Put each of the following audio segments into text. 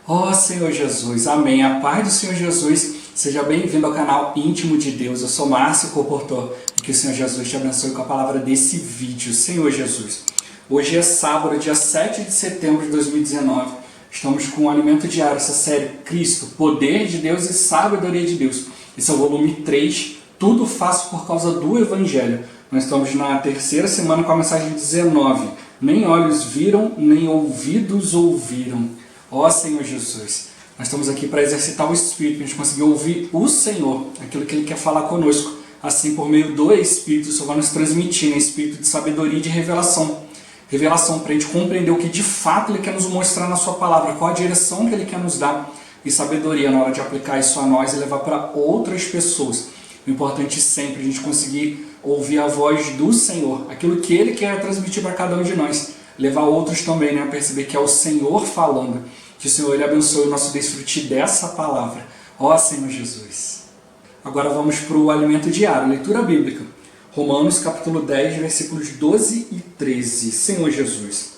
Ó Senhor Jesus, amém. A paz do Senhor Jesus, seja bem-vindo ao canal Íntimo de Deus. Eu sou Márcio Comportor e que o Senhor Jesus te abençoe com a palavra desse vídeo. Senhor Jesus, hoje é sábado, dia 7 de setembro de 2019. Estamos com o Alimento Diário, essa série Cristo, Poder de Deus e Sabedoria de Deus. Esse é o volume 3, Tudo Faço por Causa do Evangelho. Nós estamos na terceira semana com a mensagem 19. Nem olhos viram, nem ouvidos ouviram. Ó Senhor Jesus, nós estamos aqui para exercitar o Espírito, para a gente conseguir ouvir o Senhor, aquilo que Ele quer falar conosco. Assim, por meio do Espírito, o Senhor vai nos transmitir, né? Espírito de sabedoria e de revelação. Revelação para a gente compreender o que de fato Ele quer nos mostrar na Sua palavra, qual a direção que Ele quer nos dar. E sabedoria na hora de aplicar isso a nós e levar para outras pessoas. O importante sempre é a gente conseguir ouvir a voz do Senhor, aquilo que Ele quer transmitir para cada um de nós. Levar outros também, né, a perceber que é o Senhor falando. Que o Senhor Ele abençoe o nosso desfrute dessa palavra. Ó Senhor Jesus. Agora vamos para o alimento diário, leitura bíblica. Romanos capítulo 10, versículos 12 e 13. Senhor Jesus.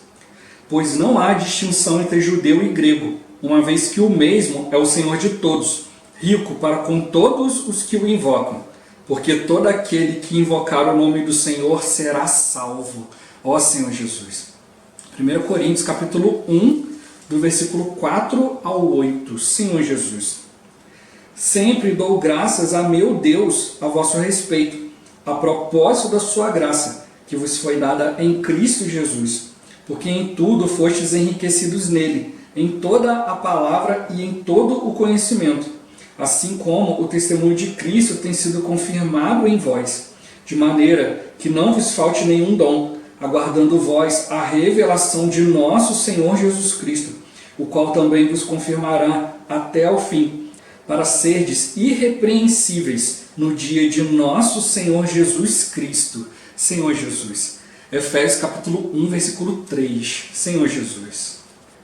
Pois não há distinção entre judeu e grego, uma vez que o mesmo é o Senhor de todos, rico para com todos os que o invocam. Porque todo aquele que invocar o nome do Senhor será salvo. Ó Senhor Jesus. 1 Coríntios capítulo 1, do versículo 4 ao 8. Senhor Jesus. Sempre dou graças a meu Deus a vosso respeito, a propósito da sua graça, que vos foi dada em Cristo Jesus, porque em tudo fostes enriquecidos nele, em toda a palavra e em todo o conhecimento, assim como o testemunho de Cristo tem sido confirmado em vós, de maneira que não vos falte nenhum dom, aguardando vós a revelação de nosso Senhor Jesus Cristo, o qual também vos confirmará até ao fim, para serdes irrepreensíveis no dia de nosso Senhor Jesus Cristo. Senhor Jesus. Efésios capítulo 1, versículo 3. Senhor Jesus.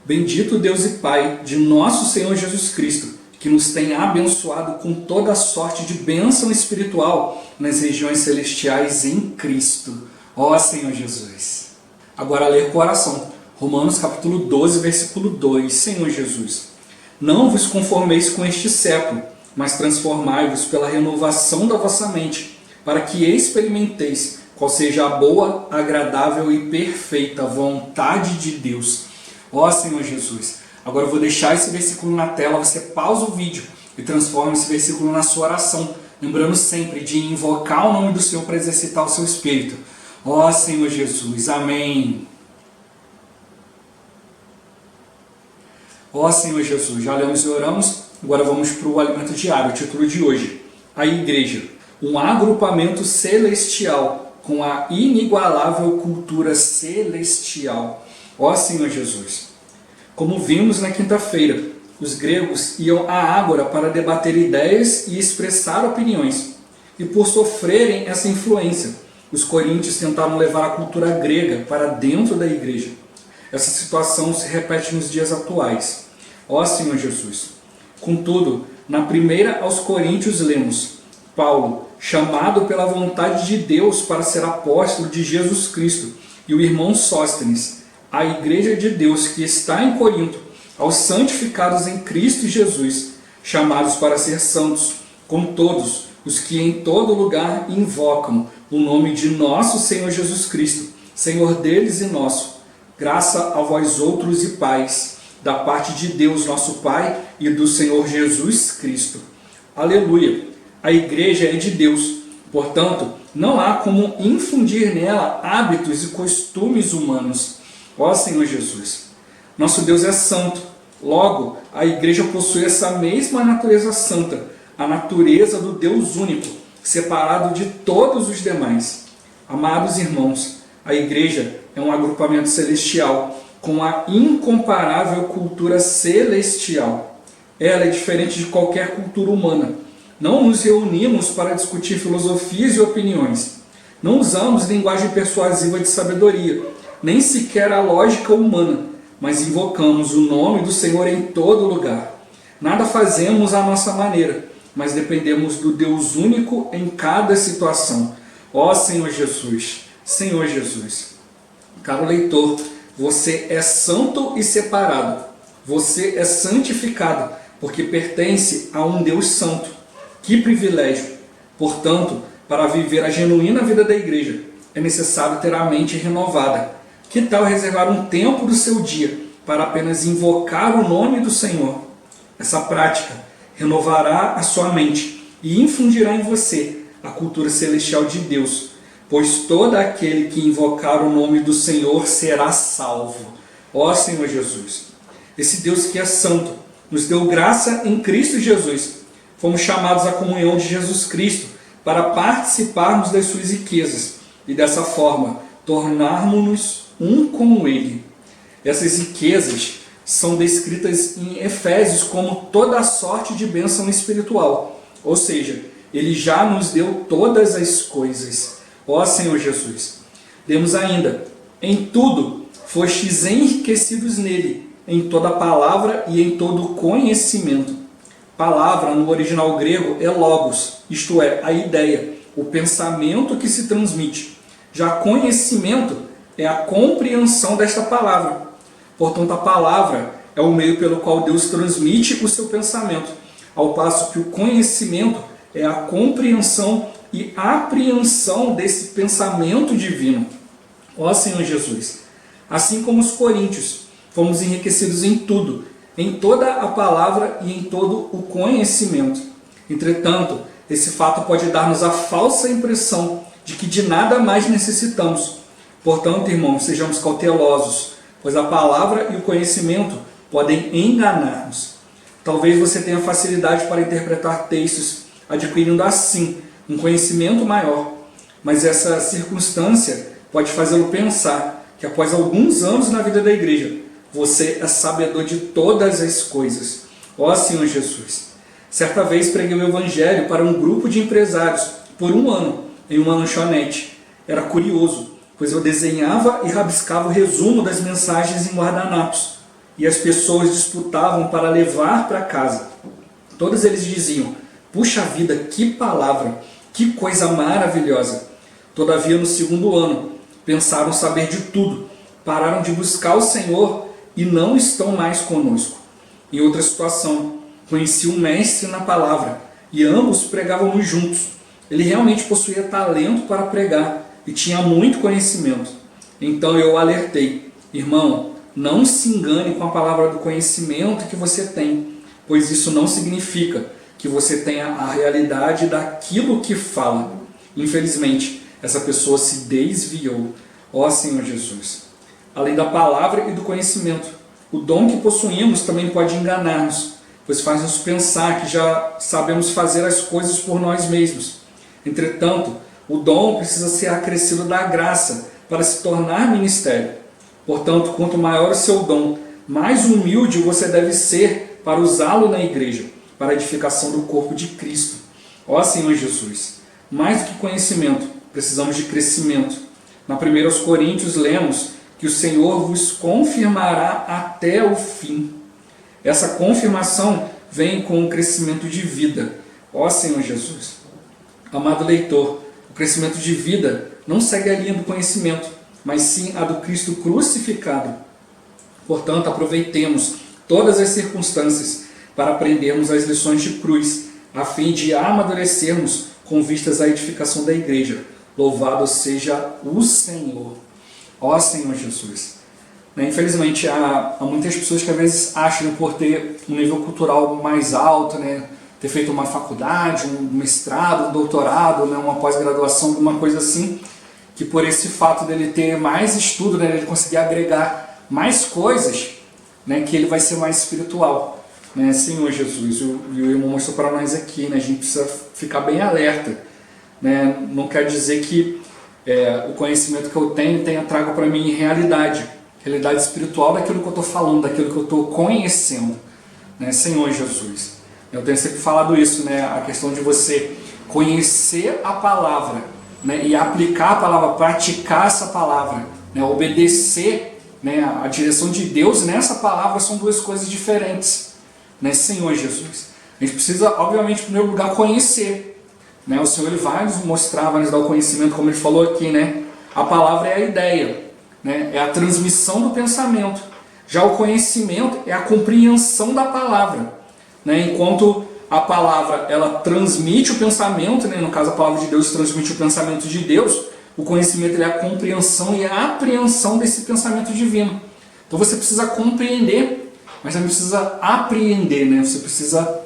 Bendito Deus e Pai de nosso Senhor Jesus Cristo, que nos tem abençoado com toda sorte de bênção espiritual nas regiões celestiais em Cristo. Ó Senhor Jesus. Agora ler com oração. Romanos capítulo 12, versículo 2. Senhor Jesus. Não vos conformeis com este século, mas transformai-vos pela renovação da vossa mente, para que experimenteis qual seja a boa, agradável e perfeita vontade de Deus. Ó Senhor Jesus. Agora eu vou deixar esse versículo na tela, você pausa o vídeo e transforma esse versículo na sua oração, lembrando sempre de invocar o nome do Senhor para exercitar o seu espírito. Ó Senhor Jesus, amém. Ó Senhor Jesus, já lemos e oramos, agora vamos para o alimento diário, o título de hoje. A Igreja, um agrupamento celestial com a inigualável cultura celestial. Ó Senhor Jesus. Como vimos na quinta-feira, os gregos iam à ágora para debater ideias e expressar opiniões. E por sofrerem essa influência, os coríntios tentaram levar a cultura grega para dentro da igreja. Essa situação se repete nos dias atuais. Ó Senhor Jesus. Contudo, na primeira aos Coríntios lemos: Paulo, chamado pela vontade de Deus para ser apóstolo de Jesus Cristo, e o irmão Sóstenes, a igreja de Deus que está em Corinto, aos santificados em Cristo Jesus, chamados para ser santos, com todos os que em todo lugar invocam o nome de nosso Senhor Jesus Cristo, Senhor deles e nosso. Graça a vós outros e pais, da parte de Deus nosso Pai e do Senhor Jesus Cristo. Aleluia! A igreja é de Deus, portanto, não há como infundir nela hábitos e costumes humanos. Ó Senhor Jesus! Nosso Deus é santo, logo a igreja possui essa mesma natureza santa, a natureza do Deus único, separado de todos os demais. Amados irmãos, a igreja é um agrupamento celestial com a incomparável cultura celestial. Ela é diferente de qualquer cultura humana. Não nos reunimos para discutir filosofias e opiniões. Não usamos linguagem persuasiva de sabedoria, nem sequer a lógica humana, mas invocamos o nome do Senhor em todo lugar. Nada fazemos à nossa maneira, mas dependemos do Deus único em cada situação. Ó Senhor Jesus, Senhor Jesus. Caro leitor, você é santo e separado. Você é santificado, porque pertence a um Deus santo. Que privilégio! Portanto, para viver a genuína vida da igreja, é necessário ter a mente renovada. Que tal reservar um tempo do seu dia para apenas invocar o nome do Senhor? Essa prática renovará a sua mente e infundirá em você a cultura celestial de Deus, pois todo aquele que invocar o nome do Senhor será salvo. Ó Senhor Jesus, esse Deus que é santo, nos deu graça em Cristo Jesus. Fomos chamados à comunhão de Jesus Cristo para participarmos das suas riquezas e dessa forma tornarmos-nos um com Ele. Essas riquezas são descritas em Efésios como toda a sorte de bênção espiritual, ou seja, Ele já nos deu todas as coisas. Ó Senhor Jesus, demos ainda, em tudo fostes enriquecidos nele, em toda palavra e em todo conhecimento. Palavra no original grego é logos, isto é, a ideia, o pensamento que se transmite. Já conhecimento é a compreensão desta palavra. Portanto, a palavra é o meio pelo qual Deus transmite o seu pensamento, ao passo que o conhecimento é a compreensão e apreensão desse pensamento divino. Ó Senhor Jesus, assim como os coríntios, fomos enriquecidos em tudo, em toda a palavra e em todo o conhecimento. Entretanto, esse fato pode dar-nos a falsa impressão de que de nada mais necessitamos. Portanto, irmãos, sejamos cautelosos, pois a palavra e o conhecimento podem enganar-nos. Talvez você tenha facilidade para interpretar textos, adquirindo assim um conhecimento maior, mas essa circunstância pode fazê-lo pensar que após alguns anos na vida da igreja, você é sabedor de todas as coisas. Ó Senhor Jesus, certa vez preguei o evangelho para um grupo de empresários por um ano em uma lanchonete. Era curioso, pois eu desenhava e rabiscava o resumo das mensagens em guardanapos, e as pessoas disputavam para levar para casa. Todos eles diziam: puxa vida, que palavra, que coisa maravilhosa. Todavia, no segundo ano, pensaram saber de tudo, pararam de buscar o Senhor e não estão mais conosco. Em outra situação, conheci um mestre na palavra e ambos pregávamos juntos. Ele realmente possuía talento para pregar e tinha muito conhecimento. Então eu o alertei: irmão, não se engane com a palavra do conhecimento que você tem, pois isso não significa que você tenha a realidade daquilo que fala. Infelizmente, essa pessoa se desviou. Ó Senhor Jesus, além da palavra e do conhecimento, o dom que possuímos também pode enganar-nos, pois faz-nos pensar que já sabemos fazer as coisas por nós mesmos. Entretanto, o dom precisa ser acrescido da graça para se tornar ministério. Portanto, quanto maior o seu dom, mais humilde você deve ser para usá-lo na igreja, para a edificação do corpo de Cristo. Ó Senhor Jesus, mais do que conhecimento, precisamos de crescimento. Na 1 Coríntios lemos que o Senhor vos confirmará até o fim. Essa confirmação vem com o crescimento de vida. Ó Senhor Jesus. Amado leitor, o crescimento de vida não segue a linha do conhecimento, mas sim a do Cristo crucificado. Portanto, aproveitemos todas as circunstâncias para aprendermos as lições de cruz, a fim de amadurecermos com vistas à edificação da igreja. Louvado seja o Senhor. Ó Senhor Jesus. Infelizmente, há muitas pessoas que às vezes acham, por ter um nível cultural mais alto, ter feito uma faculdade, um mestrado, um doutorado, uma pós-graduação, alguma coisa assim, que por esse fato dele ter mais estudo, ele conseguir agregar mais coisas, que ele vai ser mais espiritual. Senhor Jesus, e o irmão mostrou para nós aqui, a gente precisa ficar bem alerta. Não quer dizer que o conhecimento que eu tenha trago para mim realidade espiritual daquilo que eu estou falando, daquilo que eu estou conhecendo. Senhor Jesus, eu tenho sempre falado isso, a questão de você conhecer a palavra, e aplicar a palavra, praticar essa palavra, obedecer a direção de Deus nessa palavra, são duas coisas diferentes. Senhor Jesus, a gente precisa, obviamente, em primeiro lugar, conhecer. O Senhor ele vai nos mostrar, vai nos dar o conhecimento, como ele falou aqui, a palavra é a ideia, é a transmissão do pensamento. Já o conhecimento é a compreensão da palavra, né? Enquanto a palavra ela transmite o pensamento, né? No caso a palavra de Deus transmite o pensamento de Deus, o conhecimento é a compreensão e a apreensão desse pensamento divino. Então você precisa compreender, mas também precisa apreender, né? Você precisa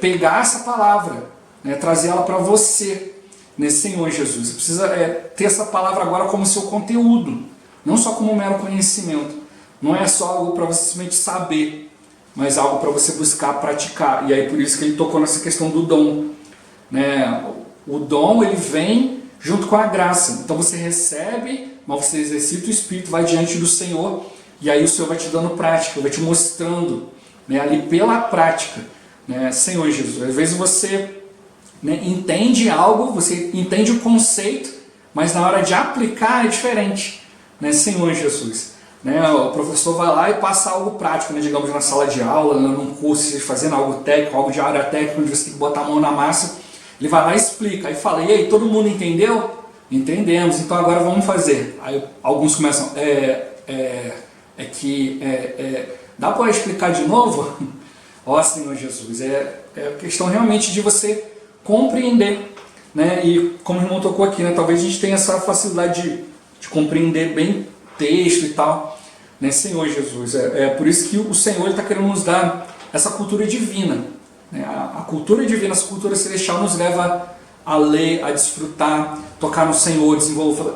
pegar essa palavra, né? Trazer ela para você, né? Senhor Jesus. Você precisa ter essa palavra agora como seu conteúdo, não só como um mero conhecimento. Não é só algo para você simplesmente saber, mas algo para você buscar praticar. E aí por isso que ele tocou nessa questão do dom, né? O dom ele vem junto com a graça. Então você recebe, mas você exercita o Espírito, vai diante do Senhor, e aí o Senhor vai te dando prática, vai te mostrando, né, ali pela prática, né? Senhor Jesus, às vezes você, né, entende algo, você entende o conceito, mas na hora de aplicar é diferente, né? Senhor Jesus, né? O professor vai lá e passa algo prático, né, digamos na sala de aula, num curso, fazendo algo técnico, algo de área técnica, onde você tem que botar a mão na massa. Ele vai lá e explica, aí fala, e aí, todo mundo entendeu? Entendemos, então agora vamos fazer. Aí alguns começam, dá para explicar de novo? Ó Senhor Jesus, é questão realmente de você compreender, né? E como o irmão tocou aqui, né? Talvez a gente tenha essa facilidade de compreender bem texto e tal, né? Senhor Jesus, é por isso que o Senhor está querendo nos dar essa cultura divina. A cultura divina, essa cultura celestial nos leva a ler, a desfrutar, tocar no Senhor,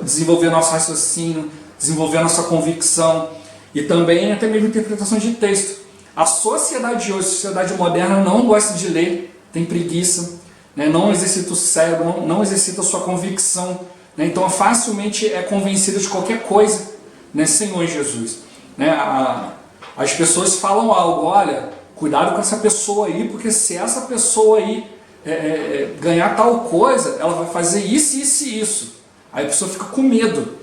desenvolver nosso raciocínio, desenvolver nossa convicção e também até mesmo interpretação de texto. A sociedade de hoje, a sociedade moderna, não gosta de ler, tem preguiça, né? Não exercita o cérebro, não exercita a sua convicção, né? Então facilmente é convencida de qualquer coisa, né? Senhor Jesus, né? As pessoas falam algo, olha, cuidado com essa pessoa aí, porque se essa pessoa aí ganhar tal coisa, ela vai fazer isso, isso e isso. Aí a pessoa fica com medo,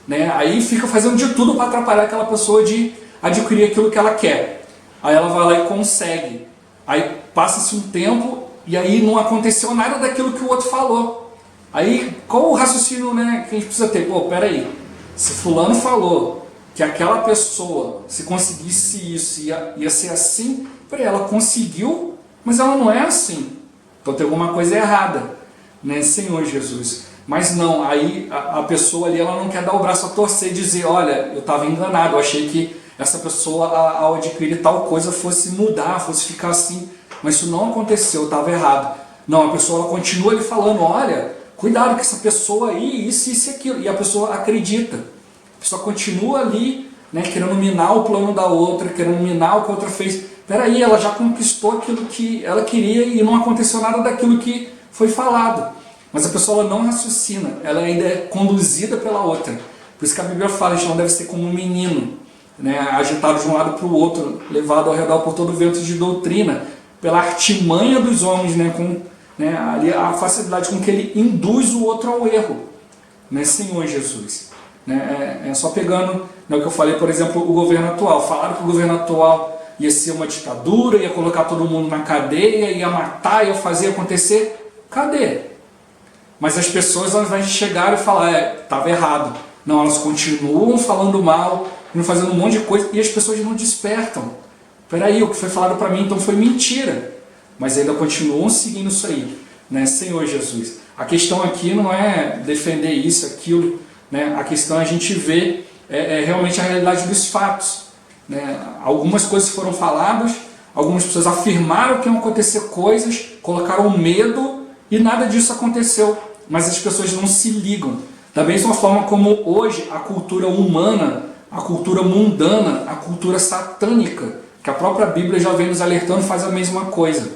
né? Aí fica fazendo de tudo para atrapalhar aquela pessoa de adquirir aquilo que ela quer. Aí ela vai lá e consegue. Aí passa-se um tempo e aí não aconteceu nada daquilo que o outro falou. Aí qual o raciocínio, né, que a gente precisa ter? Pô, peraí, se fulano falou que aquela pessoa, se conseguisse isso, ia ser assim, peraí, ela conseguiu, mas ela não é assim. Então tem alguma coisa errada, né, Senhor Jesus? Mas não, aí a pessoa ali, ela não quer dar o braço a torcer e dizer, olha, eu estava enganado, eu achei que essa pessoa, ao adquirir tal coisa, fosse mudar, fosse ficar assim, mas isso não aconteceu, eu estava errado. Não, a pessoa ela continua ali falando, olha, cuidado com essa pessoa aí, isso e aquilo, e a pessoa acredita. A pessoa continua ali, né, querendo minar o plano da outra, querendo minar o que a outra fez. Peraí, ela já conquistou aquilo que ela queria e não aconteceu nada daquilo que foi falado. Mas a pessoa ela não raciocina, ela ainda é conduzida pela outra. Por isso que a Bíblia fala, a gente não deve ser como um menino, né, agitado de um lado para o outro, levado ao redor por todo o vento de doutrina, pela artimanha dos homens, né, com, né, ali a facilidade com que ele induz o outro ao erro, né, Senhor Jesus. Né, só pegando, né, o que eu falei, por exemplo, o governo atual. Falaram que o governo atual ia ser uma ditadura, ia colocar todo mundo na cadeia, ia matar, ia fazer acontecer. Cadê? Mas as pessoas, ao invés de chegar e falar, estava errado. Não, elas continuam falando mal, fazendo um monte de coisa, e as pessoas não despertam. Peraí, o que foi falado para mim então foi mentira. Mas ainda continuam seguindo isso aí, né, Senhor Jesus. A questão aqui não é defender isso, aquilo, né? A questão é a gente ver realmente a realidade dos fatos. Né? Algumas coisas foram faladas, algumas pessoas afirmaram que iam acontecer coisas, colocaram medo e nada disso aconteceu. Mas as pessoas não se ligam. Da mesma forma como hoje a cultura humana, a cultura mundana, a cultura satânica, que a própria Bíblia já vem nos alertando, faz a mesma coisa.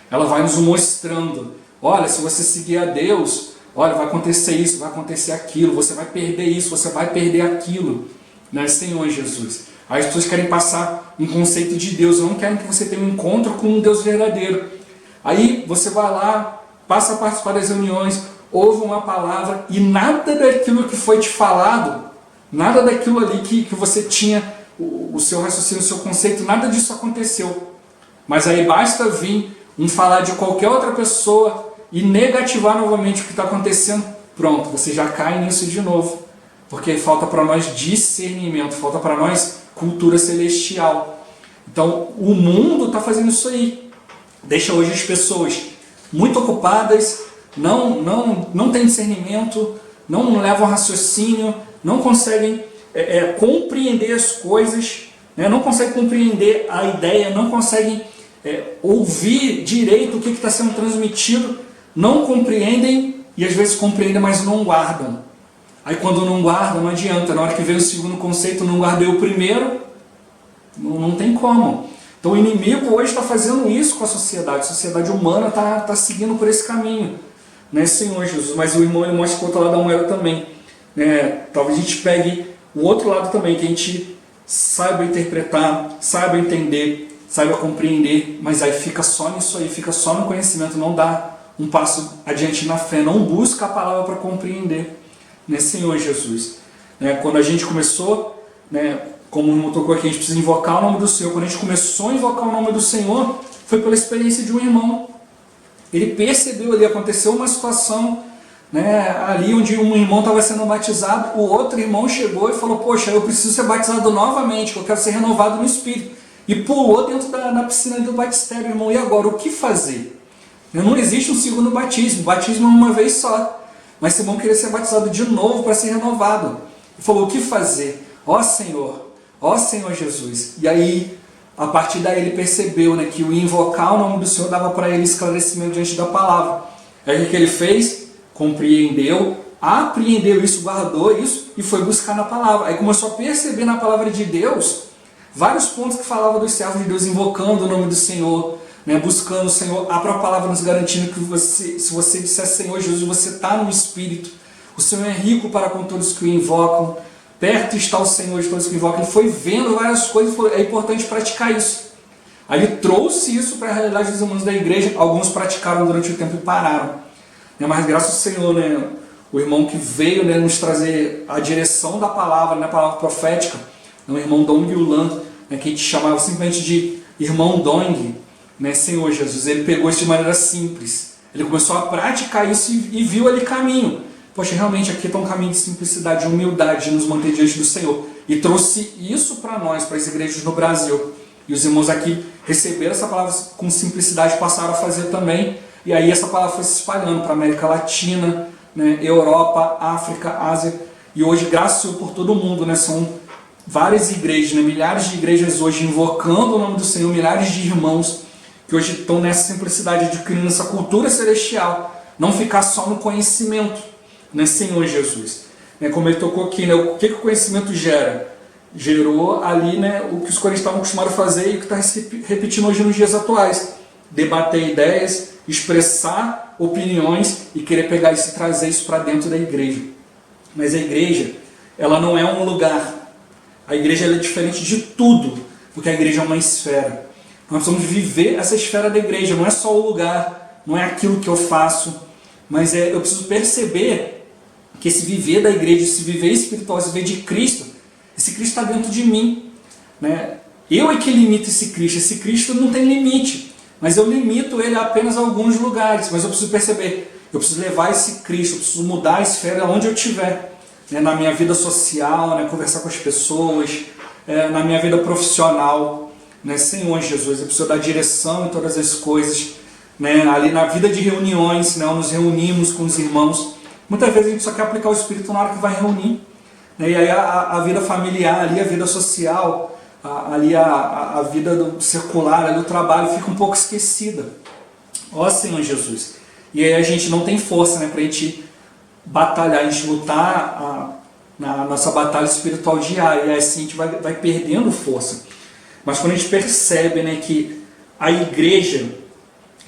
Ela vai nos mostrando, olha, se você seguir a Deus, olha, vai acontecer isso, vai acontecer aquilo, você vai perder isso, você vai perder aquilo, né, Senhor Jesus. As pessoas querem passar um conceito de Deus, não querem que você tenha um encontro com um Deus verdadeiro. Aí você vai lá, passa a participar das reuniões, ouve uma palavra e nada daquilo que foi te falado, nada daquilo ali que você tinha, o seu raciocínio, o seu conceito, nada disso aconteceu. Mas aí basta vir falar de qualquer outra pessoa e negativar novamente o que está acontecendo, pronto, você já cai nisso de novo. Porque falta para nós discernimento, falta para nós cultura celestial. Então, o mundo está fazendo isso aí. Deixa hoje as pessoas muito ocupadas, não têm discernimento, não levam raciocínio, não conseguem compreender as coisas, né? Não conseguem compreender a ideia, não conseguem ouvir direito o que está sendo transmitido, não compreendem e às vezes compreendem, mas não guardam. Aí quando não guarda, não adianta. Na hora que vem o segundo conceito, não guardei o primeiro, não tem como. Então o inimigo hoje está fazendo isso com a sociedade humana está seguindo por esse caminho, né, Senhor Jesus? Mas o irmão ele mostra o outro lado da moeda também, né? Talvez a gente pegue o outro lado também, que a gente saiba interpretar, saiba entender, saiba compreender, mas aí fica só nisso aí, fica só no conhecimento, não dá um passo adiante na fé, não busca a palavra para compreender, né, Senhor Jesus? Né, quando a gente começou, né, como o irmão tocou aqui, a gente precisa invocar o nome do Senhor. Quando a gente começou a invocar o nome do Senhor, foi pela experiência de um irmão. Ele percebeu ali, aconteceu uma situação, né, ali onde um irmão estava sendo batizado, o outro irmão chegou e falou, poxa, eu preciso ser batizado novamente, eu quero ser renovado no Espírito. E pulou dentro da piscina do batistério, irmão. E agora, o que fazer? Não existe um segundo batismo, o batismo é uma vez só. Mas esse irmão queria ser batizado de novo para ser renovado. Ele falou, o que fazer? Ó Senhor Jesus. E aí, a partir daí ele percebeu, né, que o invocar o nome do Senhor dava para ele esclarecimento diante da palavra. Aí o que ele fez? Compreendeu, apreendeu isso, guardou isso e foi buscar na palavra. Aí começou a perceber na palavra de Deus vários pontos que falava dos servos de Deus invocando o nome do Senhor, né, buscando o Senhor. A própria palavra nos garantindo que se você disser Senhor Jesus, você está no Espírito. O Senhor é rico para com todos que o invocam. Perto está o Senhor de todos que invocam. Ele foi vendo várias coisas e falou, é importante praticar isso. Aí ele trouxe isso para a realidade dos irmãos da igreja. Alguns praticaram durante o tempo e pararam. Mas graças ao Senhor, né, o irmão que veio, né, nos trazer a direção da palavra, né, a palavra profética, o irmão Dong Yulan, né, que a gente chamava simplesmente de irmão Dong, né, Senhor Jesus. Ele pegou isso de maneira simples. Ele começou a praticar isso e viu ali caminho. Poxa, realmente aqui está um caminho de simplicidade, de humildade, de nos manter diante do Senhor. E trouxe isso para nós, para as igrejas no Brasil. E os irmãos aqui receberam essa palavra com simplicidade, passaram a fazer também. E aí essa palavra foi se espalhando para a América Latina, né, Europa, África, Ásia. E hoje, graças ao Senhor, por todo o mundo, né, são várias igrejas, né, milhares de igrejas hoje invocando o nome do Senhor, milhares de irmãos que hoje estão nessa simplicidade, adquirindo essa cultura celestial. Não ficar só no conhecimento, né, Senhor Jesus. Né, como ele tocou aqui, né, o que o conhecimento gera? Gerou ali, né, o que os coríntios estavam acostumados a fazer e o que está repetindo hoje nos dias atuais. Debater ideias, expressar opiniões e querer pegar isso e trazer isso para dentro da igreja. Mas a igreja, ela não é um lugar. A igreja ela é diferente de tudo, porque a igreja é uma esfera. Nós precisamos viver essa esfera da igreja, não é só o lugar, não é aquilo que eu faço, mas eu preciso perceber que esse viver da igreja, esse viver espiritual, esse viver de Cristo, esse Cristo está dentro de mim, né? Eu é que limito esse Cristo não tem limite, mas eu limito ele a apenas alguns lugares, mas eu preciso perceber, eu preciso levar esse Cristo, eu preciso mudar a esfera onde eu estiver, né? Na minha vida social, né? Conversar com as pessoas, na minha vida profissional, né? Senhor Jesus, eu preciso dar direção em todas as coisas, né? Ali na vida de reuniões, né? Nos reunimos com os irmãos, muitas vezes a gente só quer aplicar o Espírito na hora que vai reunir, né? E aí a vida familiar, ali a vida social, ali a vida do circular, ali o trabalho fica um pouco esquecida. Ó Senhor Jesus. E aí a gente não tem força, né, para a gente batalhar, a gente lutar na nossa batalha espiritual diária. E assim a gente vai perdendo força. Mas quando a gente percebe, né, que a igreja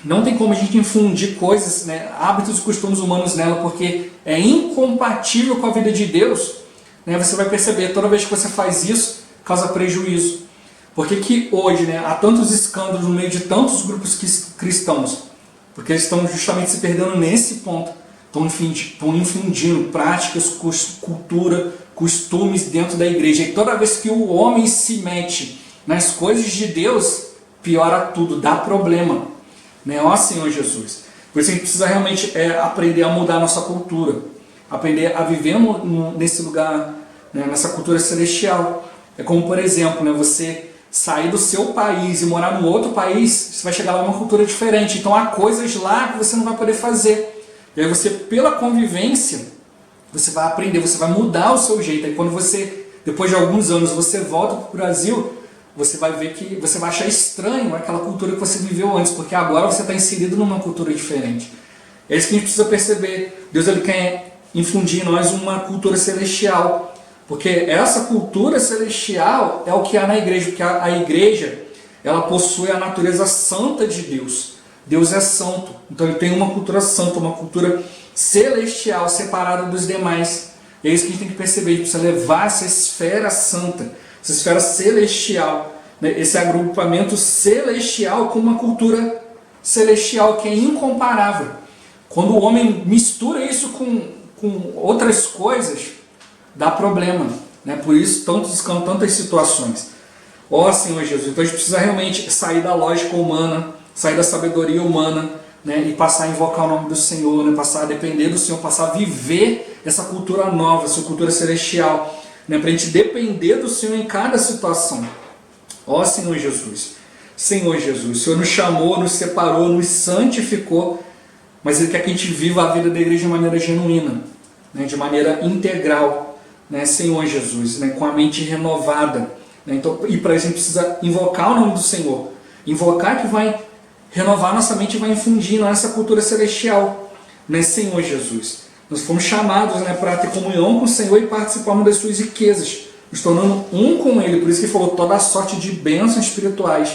não tem como a gente infundir coisas, né, hábitos e costumes humanos nela, porque é incompatível com a vida de Deus, né, você vai perceber, toda vez que você faz isso, causa prejuízo. Por que hoje, né, há tantos escândalos no meio de tantos grupos cristãos? Porque eles estão justamente se perdendo nesse ponto. Estão infundindo práticas, cultura, costumes dentro da igreja. E toda vez que o homem se mete nas coisas de Deus, piora tudo, dá problema. Né? Ó Senhor Jesus. Por isso a gente precisa realmente aprender a mudar a nossa cultura. Aprender a viver nesse lugar né, nessa cultura celestial. É como, por exemplo, né, você sair do seu país e morar num outro país, você vai chegar lá numa cultura diferente. Então há coisas lá que você não vai poder fazer. E aí você, pela convivência, você vai aprender, você vai mudar o seu jeito. Aí quando você, depois de alguns anos, você volta para o Brasil, você vai ver que você vai achar estranho aquela cultura que você viveu antes, porque agora você está inserido numa cultura diferente. É isso que a gente precisa perceber. Deus, ele quer infundir em nós uma cultura celestial, porque essa cultura celestial é o que há na igreja, porque a igreja, ela possui a natureza santa de Deus. Deus é santo, então ele tem uma cultura santa, uma cultura celestial, separada dos demais. É isso que a gente tem que perceber, a gente precisa levar essa esfera santa, essa esfera celestial, né? Esse agrupamento celestial com uma cultura celestial que é incomparável. Quando o homem mistura isso com outras coisas, dá problema, né? Por isso tantas situações. Ó Senhor Jesus, então a gente precisa realmente sair da lógica humana, sair da sabedoria humana, né? E passar a invocar o nome do Senhor, né? Passar a depender do Senhor, passar a viver essa cultura nova, essa cultura celestial, né? Para a gente depender do Senhor em cada situação. Ó Senhor Jesus, Senhor Jesus, o Senhor nos chamou, nos separou, nos santificou, mas Ele quer que a gente viva a vida da igreja de maneira genuína, né? De maneira integral, né? Senhor Jesus, né? Com a mente renovada, né? Então, e para isso a gente precisa invocar o nome do Senhor, invocar que vai renovar nossa mente e vai infundir nessa cultura celestial, né? Senhor Jesus, nós fomos chamados, né, para ter comunhão com o Senhor e participarmos das suas riquezas, nos tornando um com Ele. Por isso que Ele falou toda a sorte de bênçãos espirituais,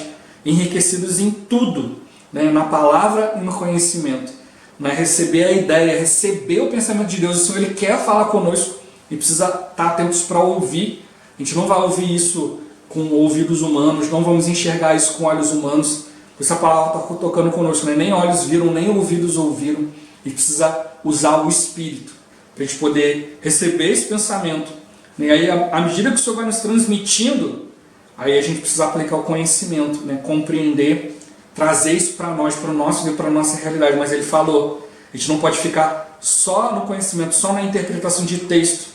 enriquecidos em tudo, né, na palavra e no conhecimento, né? Receber a ideia, receber o pensamento de Deus. O Senhor, Ele quer falar conosco e precisa estar atentos para ouvir. A gente não vai ouvir isso com ouvidos humanos, não vamos enxergar isso com olhos humanos. Essa palavra está tocando conosco, né? Nem olhos viram, nem ouvidos ouviram. E precisa usar o Espírito para a gente poder receber esse pensamento. E aí, à medida que o Senhor vai nos transmitindo, aí a gente precisa aplicar o conhecimento, né? Compreender, trazer isso para nós, para o nosso Deus, para a nossa realidade. Mas Ele falou, a gente não pode ficar só no conhecimento, só na interpretação de texto,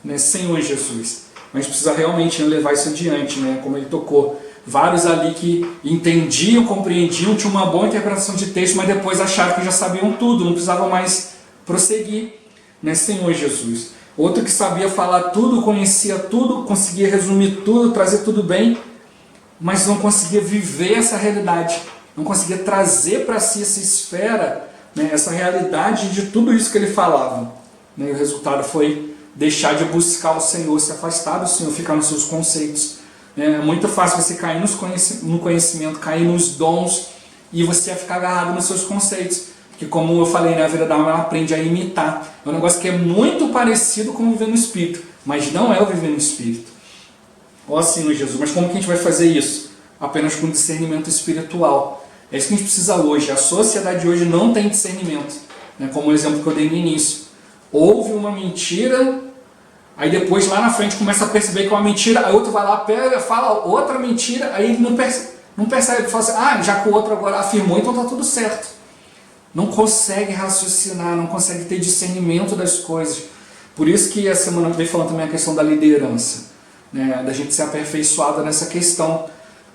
né? Senhor Jesus. Mas a gente precisa realmente, né, levar isso adiante, né? Como Ele tocou. Vários ali que entendiam, compreendiam, tinham uma boa interpretação de texto, mas depois acharam que já sabiam tudo, não precisavam mais prosseguir, né, Senhor Jesus. Outro que sabia falar tudo, conhecia tudo, conseguia resumir tudo, trazer tudo bem, mas não conseguia viver essa realidade, não conseguia trazer para si essa esfera, né, essa realidade de tudo isso que ele falava. Né, e o resultado foi deixar de buscar o Senhor, se afastar do Senhor, ficar nos seus conceitos. É muito fácil você cair no conhecimento, cair nos dons e você ficar agarrado nos seus conceitos. Porque como eu falei, né, a vida da alma ela aprende a imitar. É um negócio que é muito parecido com viver no Espírito, mas não é o viver no Espírito. Ó Senhor Jesus, mas como que a gente vai fazer isso? Apenas com discernimento espiritual. É isso que a gente precisa hoje. A sociedade de hoje não tem discernimento, né, como o exemplo que eu dei no início. Houve uma mentira. Aí depois, lá na frente, começa a perceber que é uma mentira, aí outro vai lá, pega, fala outra mentira, aí ele não percebe, fala assim, já que o outro agora afirmou, então está tudo certo. Não consegue raciocinar, não consegue ter discernimento das coisas. Por isso que a semana veio falando também a questão da liderança, né, da gente ser aperfeiçoada nessa questão,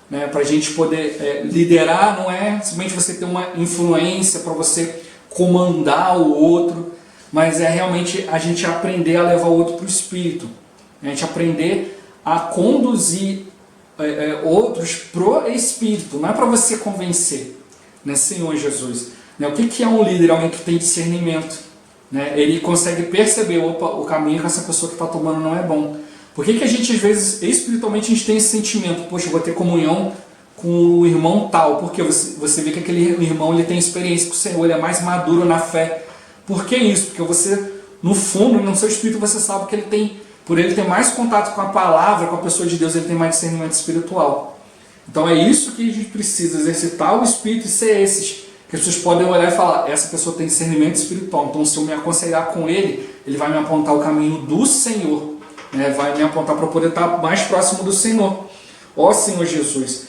né, para a gente poder liderar, não é simplesmente você ter uma influência para você comandar o outro, mas é realmente a gente aprender a levar o outro para o Espírito, a gente aprender a conduzir outros pro Espírito, não é para você convencer, né, Senhor Jesus. Né, o que é um líder? Alguém que tem discernimento, né, ele consegue perceber, opa, o caminho que essa pessoa que está tomando não é bom. Por que a gente, às vezes, espiritualmente, a gente tem esse sentimento, poxa, eu vou ter comunhão com o irmão tal, porque você vê que aquele irmão ele tem experiência com o Senhor, ele é mais maduro na fé. Por que isso? Porque você, no fundo, no seu espírito, você sabe que ele tem, por ele ter mais contato com a palavra, com a pessoa de Deus, ele tem mais discernimento espiritual. Então é isso que a gente precisa, exercitar o espírito e ser esses, que as pessoas podem olhar e falar, essa pessoa tem discernimento espiritual, então se eu me aconselhar com ele, ele vai me apontar o caminho do Senhor, né? Vai me apontar para poder estar mais próximo do Senhor. Ó Senhor Jesus.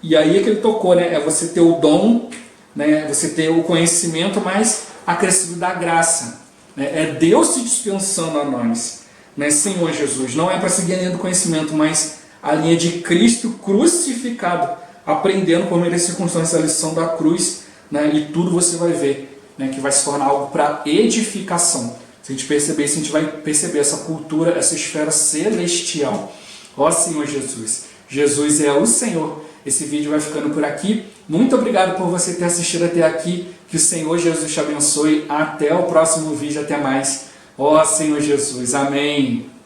E aí é que ele tocou, né? É você ter o dom, né? Você ter o conhecimento, mas acrescido da graça, né? É Deus se dispensando a nós, né? Senhor Jesus. Não é para seguir a linha do conhecimento, mas a linha de Cristo crucificado, aprendendo por meio das circunstâncias a lição da cruz, né? E tudo você vai ver, né? Que vai se tornar algo para edificação. Se a gente perceber isso, a gente vai perceber essa cultura, essa esfera celestial. Ó Senhor Jesus, Jesus é o Senhor. Esse vídeo vai ficando por aqui. Muito obrigado por você ter assistido até aqui. Que o Senhor Jesus te abençoe. Até o próximo vídeo. Até mais. Ó Senhor Jesus. Amém.